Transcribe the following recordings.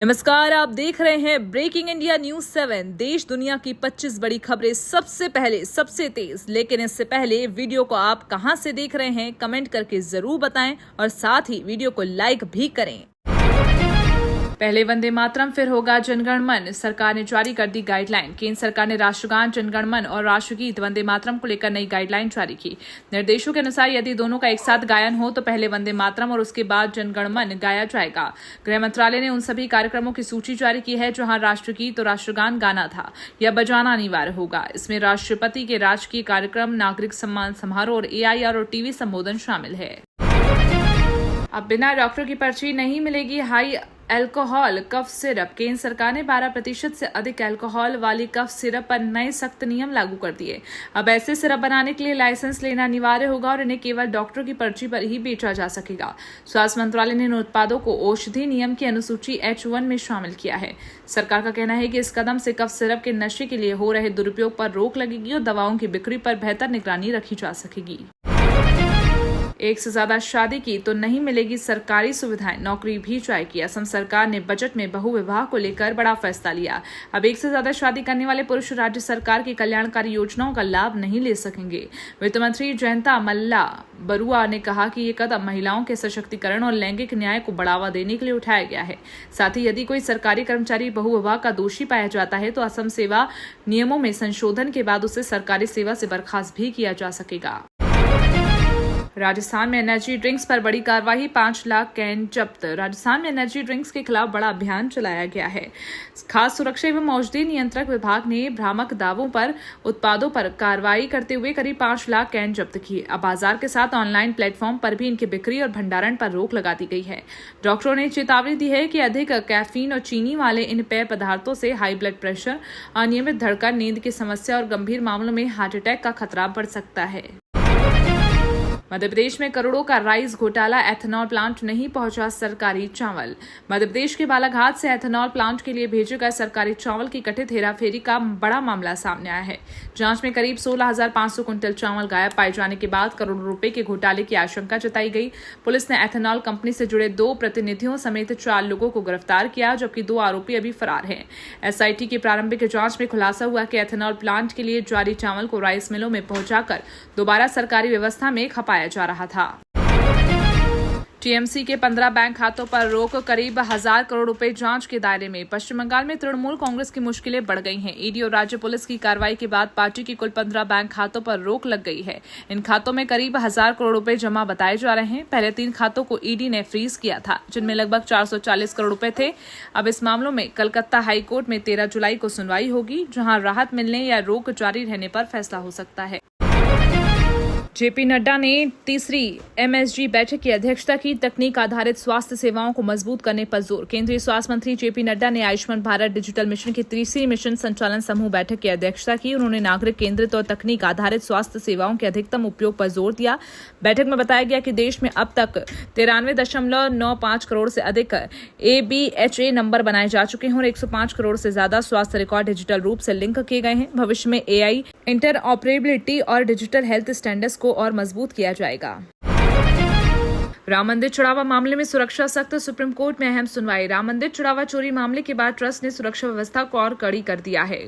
नमस्कार, आप देख रहे हैं ब्रेकिंग इंडिया न्यूज 7। देश दुनिया की 25 बड़ी खबरें सबसे पहले सबसे तेज। लेकिन इससे पहले वीडियो को आप कहां से देख रहे हैं कमेंट करके जरूर बताएं और साथ ही वीडियो को लाइक भी करें। पहले वंदे मातरम फिर होगा जनगण मन, सरकार ने जारी कर दी गाइडलाइन। केंद्र सरकार ने राष्ट्रगान जनगण मन और राष्ट्रगीत वंदे मातरम को लेकर नई गाइडलाइन जारी की। निर्देशों के अनुसार यदि दोनों का एक साथ गायन हो तो पहले वंदे मातरम और उसके बाद जनगण मन गाया जाएगा। गृह मंत्रालय ने उन सभी कार्यक्रमों की सूची जारी की है जहां राष्ट्रगीत और राष्ट्रगान गाना था या बजाना अनिवार्य होगा। इसमें राष्ट्रपति के राजकीय कार्यक्रम, नागरिक सम्मान समारोह और AIR और TV संबोधन शामिल है। अब बिना डॉक्टर की पर्ची नहीं मिलेगी हाई अल्कोहल कफ सिरप। केंद्र सरकार ने 12% से अधिक अल्कोहल वाली कफ सिरप पर नए सख्त नियम लागू कर दिए। अब ऐसे सिरप बनाने के लिए लाइसेंस लेना अनिवार्य होगा और इन्हें केवल डॉक्टर की पर्ची पर ही बेचा जा सकेगा। स्वास्थ्य मंत्रालय ने इन उत्पादों को औषधि नियम की अनुसूची H1 में शामिल किया है। सरकार का कहना है कि इस कदम से कफ सिरप के नशे के लिए हो रहे दुरुपयोग पर रोक लगेगी और दवाओं की बिक्री पर बेहतर निगरानी रखी जा सकेगी। एक से ज्यादा शादी की तो नहीं मिलेगी सरकारी सुविधाएं, नौकरी भी जाएगी। असम सरकार ने बजट में बहुविवाह को लेकर बड़ा फैसला लिया। अब एक से ज्यादा शादी करने वाले पुरुष राज्य सरकार की कल्याणकारी योजनाओं का लाभ नहीं ले सकेंगे। वित्त मंत्री जयंता मल्ला बरुआ ने कहा कि ये कदम महिलाओं के सशक्तिकरण और लैंगिक न्याय को बढ़ावा देने के लिए उठाया गया है। साथ ही यदि कोई सरकारी कर्मचारी बहुविवाह का दोषी पाया जाता है तो असम सेवा नियमों में संशोधन के बाद उसे सरकारी सेवा से बर्खास्त भी किया जा सकेगा। राजस्थान में एनर्जी ड्रिंक्स पर बड़ी कार्रवाई, 5 लाख कैन जब्त। राजस्थान में एनर्जी ड्रिंक्स के खिलाफ बड़ा अभियान चलाया गया है। खास सुरक्षा एवं औषधि नियंत्रक विभाग ने भ्रामक दावों पर उत्पादों पर कार्रवाई करते हुए करीब 5 लाख कैन जब्त की। अब बाजार के साथ ऑनलाइन प्लेटफॉर्म पर भी इनकी बिक्री और भंडारण पर रोक लगा दी गई है। डॉक्टरों ने चेतावनी दी है कि अधिक कैफीन और चीनी वाले इन पेय पदार्थों से हाई ब्लड प्रेशर, अनियमित धड़कन, नींद की समस्या और गंभीर मामलों में हार्ट अटैक का खतरा बढ़ सकता है। मध्य प्रदेश में करोड़ों का राइस घोटाला, एथेनॉल प्लांट नहीं पहुंचा सरकारी चावल। मध्य प्रदेश के बालाघाट से एथेनॉल प्लांट के लिए भेजे गए सरकारी चावल की कथित हेराफेरी का बड़ा मामला सामने आया है। जांच में करीब 16,500 क्विंटल चावल गायब पाए जाने के बाद करोड़ों रुपए के घोटाले की आशंका जताई गई। पुलिस ने एथेनॉल कंपनी से जुड़े 2 प्रतिनिधियों समेत 4 लोगों को गिरफ्तार किया, जबकि 2 आरोपी अभी फरार हैं। SIT की प्रारंभिक जांच में खुलासा हुआ कि एथेनॉल प्लांट के लिए जारी चावल को राइस मिलों में पहुंचाकर दोबारा सरकारी व्यवस्था में खपाया जा रहा था। TMC के 15 बैंक खातों पर रोक, करीब 1000 करोड़ रुपए जांच के दायरे में। पश्चिम बंगाल में तृणमूल कांग्रेस की मुश्किलें बढ़ गई हैं। ED और राज्य पुलिस की कार्रवाई के बाद पार्टी की कुल 15 बैंक खातों पर रोक लग गई है। इन खातों में करीब 1000 करोड़ रुपए जमा बताए जा रहे हैं। पहले 3 खातों को ED ने फ्रीज किया था, जिनमें लगभग 440 करोड़ रुपए थे। अब इस मामलों में कलकत्ता हाईकोर्ट में 13 जुलाई को सुनवाई होगी, जहां राहत मिलने या रोक जारी रहने पर फैसला हो सकता है। JP नड्डा ने तीसरी MSG बैठक की अध्यक्षता की। तकनीक आधारित स्वास्थ्य सेवाओं को मजबूत करने पर जोर। केंद्रीय स्वास्थ्य मंत्री JP नड्डा ने आयुष्मान भारत डिजिटल मिशन की तीसरी मिशन संचालन समूह बैठक की अध्यक्षता की। उन्होंने नागरिक केंद्रित और तकनीक आधारित स्वास्थ्य सेवाओं के अधिकतम उपयोग पर जोर दिया। बैठक में बताया गया कि देश में अब तक 93.95 करोड़ से अधिक ABHA नंबर बनाए जा चुके हैं और 105 करोड़ से ज्यादा स्वास्थ्य रिकॉर्ड डिजिटल रूप से लिंक किए गए हैं। भविष्य में AI इंटरऑपरेबिलिटी और डिजिटल हेल्थ स्टैंडर्ड्स को और मजबूत किया जाएगा। राम मंदिर चढ़ावा मामले में सुरक्षा सख्त, सुप्रीम कोर्ट में अहम सुनवाई। राम मंदिर चढ़ावा चोरी मामले के बाद ट्रस्ट ने सुरक्षा व्यवस्था को और कड़ी कर दिया है।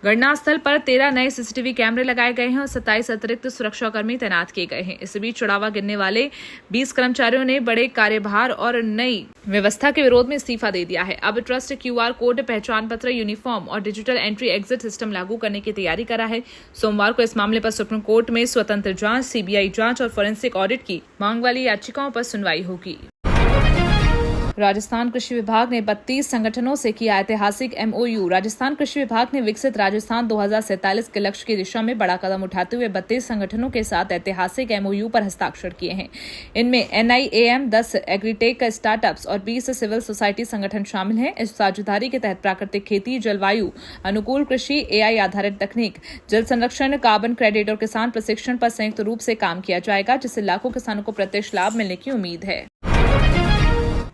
घटना स्थल पर 13 नए CCTV कैमरे लगाए गए हैं और 27 अतिरिक्त सुरक्षाकर्मी तैनात किए गए हैं। इस बीच चढ़ावा गिनने वाले 20 कर्मचारियों ने बड़े कार्यभार और नई व्यवस्था के विरोध में इस्तीफा दे दिया है। अब ट्रस्ट QR कोड, पहचान पत्र, यूनिफॉर्म और डिजिटल एंट्री एग्जिट सिस्टम लागू करने की तैयारी कर रहा है। सोमवार को इस मामले पर सुप्रीम कोर्ट में स्वतंत्र जांच, CBI जांच और फोरेंसिक ऑडिट की मांग वाली याचिकाओं पर सुनवाई होगी। राजस्थान कृषि विभाग ने 32 संगठनों से किया ऐतिहासिक MOU। राजस्थान कृषि विभाग ने विकसित राजस्थान 2047 के लक्ष्य की दिशा में बड़ा कदम उठाते हुए 32 संगठनों के साथ ऐतिहासिक MOU पर हस्ताक्षर किए हैं। इनमें NIAM, 10 एग्रीटेक स्टार्टअप्स और 20 सिविल सोसाइटी संगठन शामिल हैं। इस साझेदारी के तहत प्राकृतिक खेती, जलवायु अनुकूल कृषि, AI आधारित तकनीक, जल संरक्षण, कार्बन क्रेडिट और किसान प्रशिक्षण पर संयुक्त रूप से काम किया जाएगा, जिससे लाखों किसानों को प्रत्यक्ष लाभ मिलने की उम्मीद है।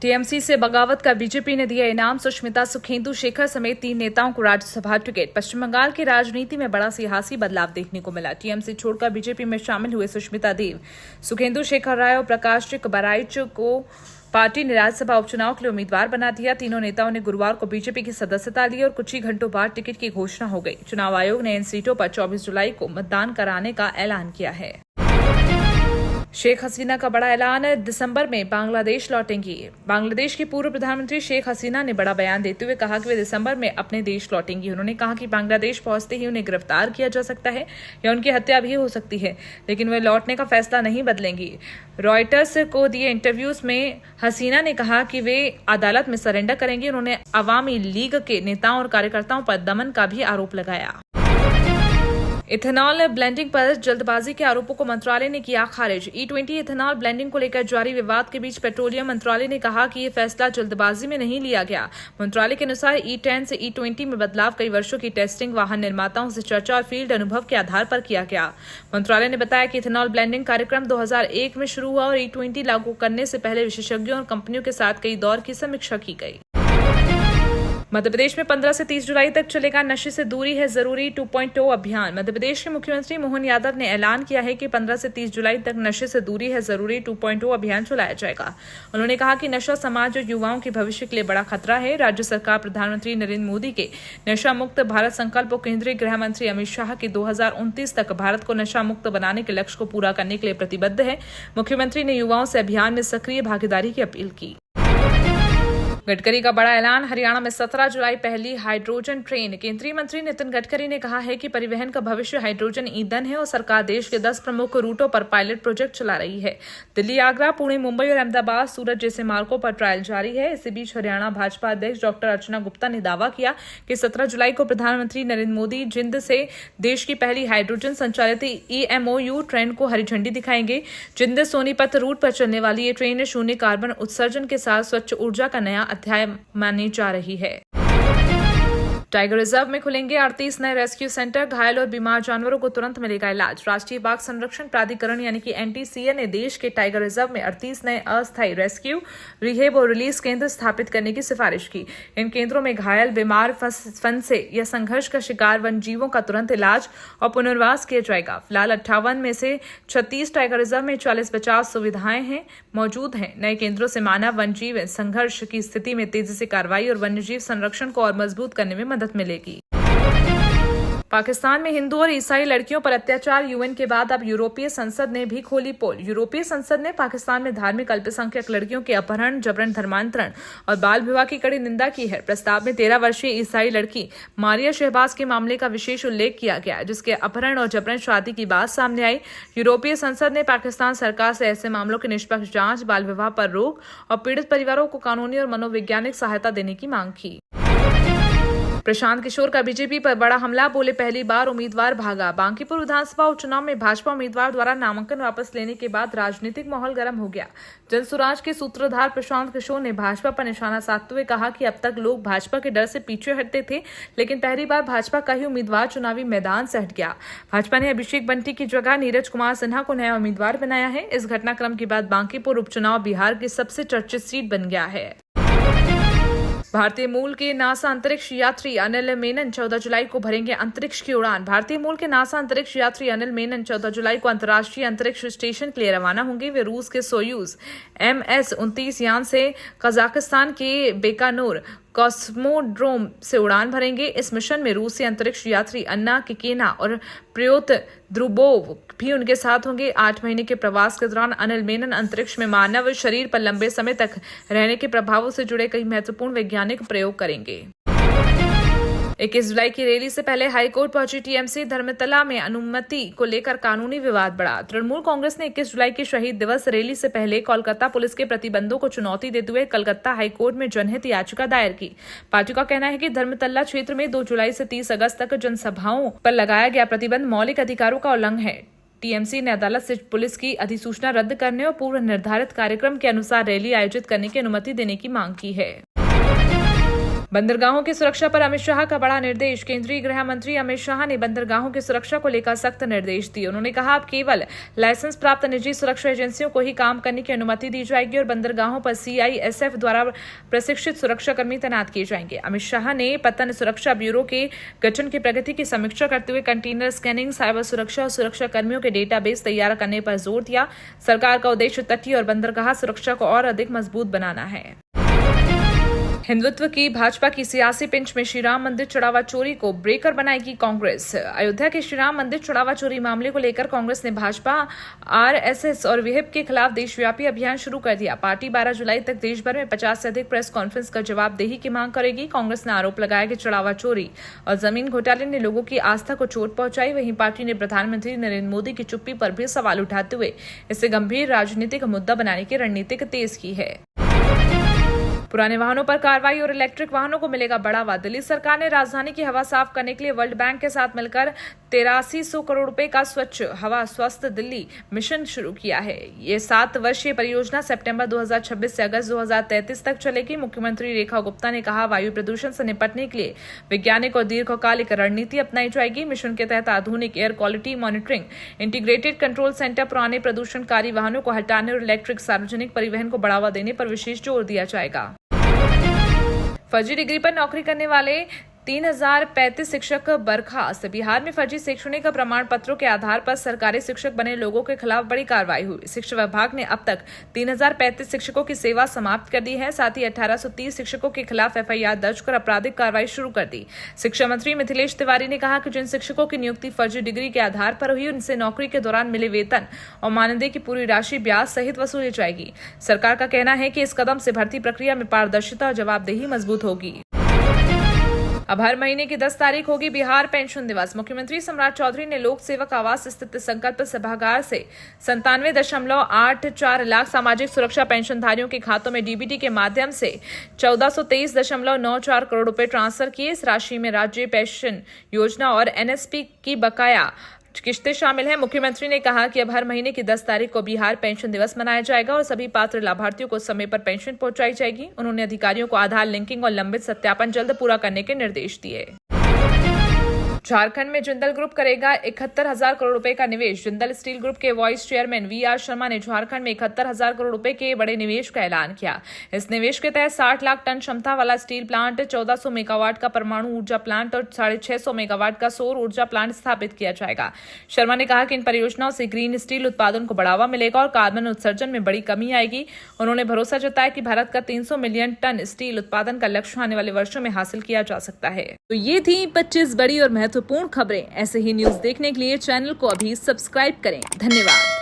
TMC से बगावत का बीजेपी ने दिया इनाम। सुष्मिता, सुखेंदु शेखर समेत 3 नेताओं को राज्यसभा टिकट। पश्चिम बंगाल की राजनीति में बड़ा सियासी बदलाव देखने को मिला। TMC छोड़कर बीजेपी में शामिल हुए सुष्मिता देव, सुखेंदु शेखर राय और प्रकाश बराइच को पार्टी ने राज्यसभा उपचुनाव के लिए उम्मीदवार बना दिया। तीनों नेताओं ने गुरुवार को बीजेपी की सदस्यता ली और कुछ ही घंटों बाद टिकट की घोषणा हो गई। चुनाव आयोग ने इन सीटों पर 24 जुलाई को मतदान कराने का ऐलान किया है। शेख हसीना का बड़ा ऐलान, दिसंबर में बांग्लादेश लौटेंगी। बांग्लादेश की पूर्व प्रधानमंत्री शेख हसीना ने बड़ा बयान देते हुए कहा कि वे दिसंबर में अपने देश लौटेंगी। उन्होंने कहा कि बांग्लादेश पहुंचते ही उन्हें गिरफ्तार किया जा सकता है या उनकी हत्या भी हो सकती है, लेकिन वे लौटने का फैसला नहीं बदलेंगी। रॉयटर्स को दिए इंटरव्यूज में हसीना ने कहा कि वे अदालत में सरेंडर करेंगी। उन्होंने अवामी लीग के नेताओं और कार्यकर्ताओं पर दमन का भी आरोप लगाया। इथेनॉल ब्लेंडिंग पर जल्दबाजी के आरोपों को मंत्रालय ने किया खारिज। E20 इथेनॉल ब्लेंडिंग को लेकर जारी विवाद के बीच पेट्रोलियम मंत्रालय ने कहा कि ये फैसला जल्दबाजी में नहीं लिया गया। मंत्रालय के अनुसार E10 से E20 में बदलाव कई वर्षों की टेस्टिंग, वाहन निर्माताओं से चर्चा और फील्ड अनुभव के आधार पर किया गया। मंत्रालय ने बताया कि इथेनॉल ब्लेंडिंग कार्यक्रम 2001 में शुरू हुआ और E20 लागू करने से पहले विशेषज्ञों और कंपनियों के साथ कई दौर की समीक्षा की गई। मध्य प्रदेश में 15 से 30 जुलाई तक चलेगा नशे से दूरी है जरूरी 2.0 अभियान। मध्य प्रदेश के मुख्यमंत्री मोहन यादव ने ऐलान किया है कि 15 से 30 जुलाई तक नशे से दूरी है जरूरी 2.0 अभियान चलाया जाएगा। उन्होंने कहा कि नशा समाज और युवाओं के भविष्य के लिए बड़ा खतरा है। राज्य सरकार प्रधानमंत्री नरेंद्र मोदी के नशा मुक्त भारत संकल्प और केंद्रीय गृह मंत्री अमित शाह के 2029 तक भारत को नशा मुक्त बनाने के लक्ष्य को पूरा करने के लिए प्रतिबद्ध है। मुख्यमंत्री ने युवाओं से अभियान में सक्रिय भागीदारी की अपील की। गडकरी का बड़ा ऐलान, हरियाणा में 17 जुलाई पहली हाइड्रोजन ट्रेन। केंद्रीय मंत्री नितिन गडकरी ने कहा है कि परिवहन का भविष्य हाइड्रोजन ईंधन है और सरकार देश के 10 प्रमुख रूटों पर पायलट प्रोजेक्ट चला रही है। दिल्ली, आगरा, पुणे, मुंबई और अहमदाबाद, सूरत जैसे मार्गों पर ट्रायल जारी है। इसी बीच हरियाणा भाजपा अध्यक्ष डॉक्टर अर्चना गुप्ता ने दावा किया कि 17 जुलाई को प्रधानमंत्री नरेंद्र मोदी जिंद से देश की पहली हाइड्रोजन संचालित EMOU ट्रेन को हरी झंडी दिखाएंगे। जिंद सोनीपत रूट पर चलने वाली ये ट्रेन शून्य कार्बन उत्सर्जन के साथ स्वच्छ ऊर्जा का नया अध्याय मानी जा रही है। टाइगर रिजर्व में खुलेंगे 38 नए रेस्क्यू सेंटर। घायल और बीमार जानवरों को तुरंत मिलेगा इलाज। राष्ट्रीय बाघ संरक्षण प्राधिकरण यानी कि NTCA ने देश के टाइगर रिजर्व में 38 नए अस्थायी रेस्क्यू, रिहेब और रिलीज केंद्र स्थापित करने की सिफारिश की। इन केंद्रों में घायल, बीमार, फंसे या संघर्ष का शिकार वन्यजीवों का तुरंत इलाज और पुनर्वास किया जाएगा। फिलहाल 58 में से 36 टाइगर रिजर्व में 40 बचाव सुविधाएं मौजूद हैं। नए केंद्रों से मानव वन्यजीव संघर्ष की स्थिति में तेजी से कार्रवाई और वन्यजीव संरक्षण को और मजबूत करने में मदद मिलेगी। पाकिस्तान में हिंदू और ईसाई लड़कियों पर अत्याचार, UN के बाद अब यूरोपीय संसद ने भी खोली पोल। यूरोपीय संसद ने पाकिस्तान में धार्मिक अल्पसंख्यक लड़कियों के अपहरण, जबरन धर्मांतरण और बाल विवाह की कड़ी निंदा की है। प्रस्ताव में 13 वर्षीय ईसाई लड़की मारिया शहबाज के मामले का विशेष उल्लेख किया गया, जिसके अपहरण और जबरन शादी की बात सामने आई। यूरोपीय संसद ने पाकिस्तान सरकार से ऐसे मामलों की निष्पक्ष जांच, बाल विवाह पर रोक और पीड़ित परिवारों को कानूनी और मनोवैज्ञानिक सहायता देने की मांग की। प्रशांत किशोर का बीजेपी पर बड़ा हमला, बोले पहली बार उम्मीदवार भागा। बांकीपुर विधानसभा उपचुनाव में भाजपा उम्मीदवार द्वारा नामांकन वापस लेने के बाद राजनीतिक माहौल गर्म हो गया। जनसुराज के सूत्रधार प्रशांत किशोर ने भाजपा पर निशाना साधते हुए कहा कि अब तक लोग भाजपा के डर से पीछे हटते थे, लेकिन पहली बार भाजपा का ही उम्मीदवार चुनावी मैदान से हट गया। भाजपा ने अभिषेक बंटी की जगह नीरज कुमार सिन्हा को नया उम्मीदवार बनाया है। इस घटनाक्रम के बाद बांकीपुर उपचुनाव बिहार की सबसे चर्चित सीट बन गया है। भारतीय मूल के नासा अंतरिक्ष यात्री अनिल मेनन 14 जुलाई को भरेंगे अंतरिक्ष की उड़ान। भारतीय मूल के नासा अंतरिक्ष यात्री अनिल मेनन 14 जुलाई को अंतर्राष्ट्रीय अंतरिक्ष स्टेशन के लिए रवाना होंगे। वे रूस के सोयूज MS-29 यान से कजाकिस्तान के बेकानूर कॉस्मोड्रोम से उड़ान भरेंगे। इस मिशन में रूसी अंतरिक्ष यात्री अन्ना किकेना और प्रियोत द्रुबोव भी उनके साथ होंगे। 8 महीने के प्रवास के दौरान अनिल मेनन अंतरिक्ष में मानव शरीर पर लंबे समय तक रहने के प्रभावों से जुड़े कई महत्वपूर्ण वैज्ञानिक प्रयोग करेंगे। 21 जुलाई की रैली से पहले हाईकोर्ट पहुंची TMC। धर्मतला में अनुमति को लेकर कानूनी विवाद बढ़ा। तृणमूल कांग्रेस ने 21 जुलाई की शहीद दिवस रैली से पहले कोलकाता पुलिस के प्रतिबंधों को चुनौती देते हुए कलकत्ता हाईकोर्ट में जनहित याचिका दायर की। पार्टी का कहना है कि धर्मतला क्षेत्र में 2 जुलाई से 30 अगस्त तक जनसभाओं पर लगाया गया प्रतिबंध मौलिक अधिकारों का उल्लंघन है। TMC ने अदालत से पुलिस की अधिसूचना रद्द करने और पूर्व निर्धारित कार्यक्रम के अनुसार रैली आयोजित करने की अनुमति देने की मांग की है। बंदरगाहों की सुरक्षा पर अमित शाह का बड़ा निर्देश। केंद्रीय गृह मंत्री अमित शाह ने बंदरगाहों की सुरक्षा को लेकर सख्त निर्देश दिए। उन्होंने कहा, अब केवल लाइसेंस प्राप्त निजी सुरक्षा एजेंसियों को ही काम करने की अनुमति दी जाएगी और बंदरगाहों पर CISF द्वारा प्रशिक्षित सुरक्षाकर्मी तैनात किए जाएंगे। अमित शाह ने पत्तन सुरक्षा ब्यूरो के गठन की प्रगति की समीक्षा करते हुए कंटेनर स्कैनिंग, साइबर सुरक्षा और सुरक्षा कर्मियों के डेटाबेस तैयार करने पर जोर दिया। सरकार का उद्देश्य तटीय और बंदरगाह सुरक्षा को और अधिक मजबूत बनाना है। हिंदुत्व की भाजपा की सियासी पिंच में श्री राम मंदिर चढ़ावा चोरी को ब्रेकर बनाएगी कांग्रेस। अयोध्या के श्री राम मंदिर चढ़ावा चोरी मामले को लेकर कांग्रेस ने भाजपा, RSS और विहिप के खिलाफ देशव्यापी अभियान शुरू कर दिया। पार्टी 12 जुलाई तक देश भर में 50 से अधिक प्रेस कॉन्फ्रेंस का जवाबदेही की मांग करेगी। कांग्रेस ने आरोप लगाया कि चढ़ावा चोरी और जमीन घोटाले ने लोगों की आस्था को चोट पहुंचाई। वहीं पार्टी ने प्रधानमंत्री नरेंद्र मोदी की चुप्पी पर भी सवाल उठाते हुए इसे गंभीर राजनीतिक मुद्दा बनाने की रणनीति तेज की है। पुराने वाहनों पर कार्रवाई और इलेक्ट्रिक वाहनों को मिलेगा बढ़ावा। दिल्ली सरकार ने राजधानी की हवा साफ करने के लिए वर्ल्ड बैंक के साथ मिलकर 8300 करोड़ रुपए का स्वच्छ हवा स्वस्थ दिल्ली मिशन शुरू किया है। ये 7 वर्षीय परियोजना सितंबर 2026 से अगस्त 2033 तक चलेगी। मुख्यमंत्री रेखा गुप्ता ने कहा, वायु प्रदूषण से निपटने के लिए वैज्ञानिक और दीर्घकालिक रणनीति अपनाई जाएगी। मिशन के तहत आधुनिक air quality monitoring, integrated control centre, पुराने प्रदूषणकारी वाहनों को हटाने और इलेक्ट्रिक सार्वजनिक परिवहन को बढ़ावा देने पर विशेष जोर दिया जाएगा। फर्जी डिग्री पर नौकरी करने वाले 3035 शिक्षक बर्खास्त। बिहार में फर्जी शैक्षणिक प्रमाण पत्रों के आधार पर सरकारी शिक्षक बने लोगों के खिलाफ बड़ी कार्रवाई हुई। शिक्षा विभाग ने अब तक 3035 शिक्षकों की सेवा समाप्त कर दी है। साथ ही 1830 शिक्षकों के खिलाफ FIR दर्ज कर आपराधिक कार्रवाई शुरू कर दी। शिक्षा मंत्री मिथिलेश तिवारी ने कहा कि जिन शिक्षकों की नियुक्ति फर्जी डिग्री के आधार पर हुई, उनसे नौकरी के दौरान मिले वेतन और मानदेय की पूरी राशि ब्याज सहित वसूली जाएगी। सरकार का कहना है कि इस कदम से भर्ती प्रक्रिया में पारदर्शिता और जवाबदेही मजबूत होगी। अब हर महीने की 10 तारीख होगी बिहार पेंशन दिवस। मुख्यमंत्री सम्राट चौधरी ने लोक सेवक आवास स्थित संकल्प सभागार से 97.84 लाख सामाजिक सुरक्षा पेंशनधारियों के खातों में DBT के माध्यम से 1423.94 करोड़ रुपए ट्रांसफर किए। इस राशि में राज्य पेंशन योजना और NSP की बकाया किस्तें शामिल हैं। मुख्यमंत्री ने कहा कि अब हर महीने की 10 तारीख को बिहार पेंशन दिवस मनाया जाएगा और सभी पात्र लाभार्थियों को समय पर पेंशन पहुंचाई जाएगी। उन्होंने अधिकारियों को आधार लिंकिंग और लंबित सत्यापन जल्द पूरा करने के निर्देश दिए। झारखंड में जिंदल ग्रुप करेगा 71,000 करोड़ रुपए का निवेश। जिंदल स्टील ग्रुप के वाइस चेयरमैन VR शर्मा ने झारखंड में 71,000 करोड़ रुपए के बड़े निवेश का ऐलान किया। इस निवेश के तहत 60 लाख टन क्षमता वाला स्टील प्लांट, 1400 मेगावाट का परमाणु ऊर्जा प्लांट और 650 मेगावाट का सौर ऊर्जा प्लांट स्थापित किया जाएगा। शर्मा ने कहा कि इन परियोजनाओं से ग्रीन स्टील उत्पादन को बढ़ावा मिलेगा और कार्बन उत्सर्जन में बड़ी कमी आएगी। उन्होंने भरोसा जताया कि भारत का 300 मिलियन टन स्टील उत्पादन का लक्ष्य आने वाले वर्षों में हासिल किया जा सकता है। तो ये थी 25 बड़ी और महत्वपूर्ण खबरें। ऐसे ही न्यूज देखने के लिए चैनल को अभी सब्सक्राइब करें। धन्यवाद।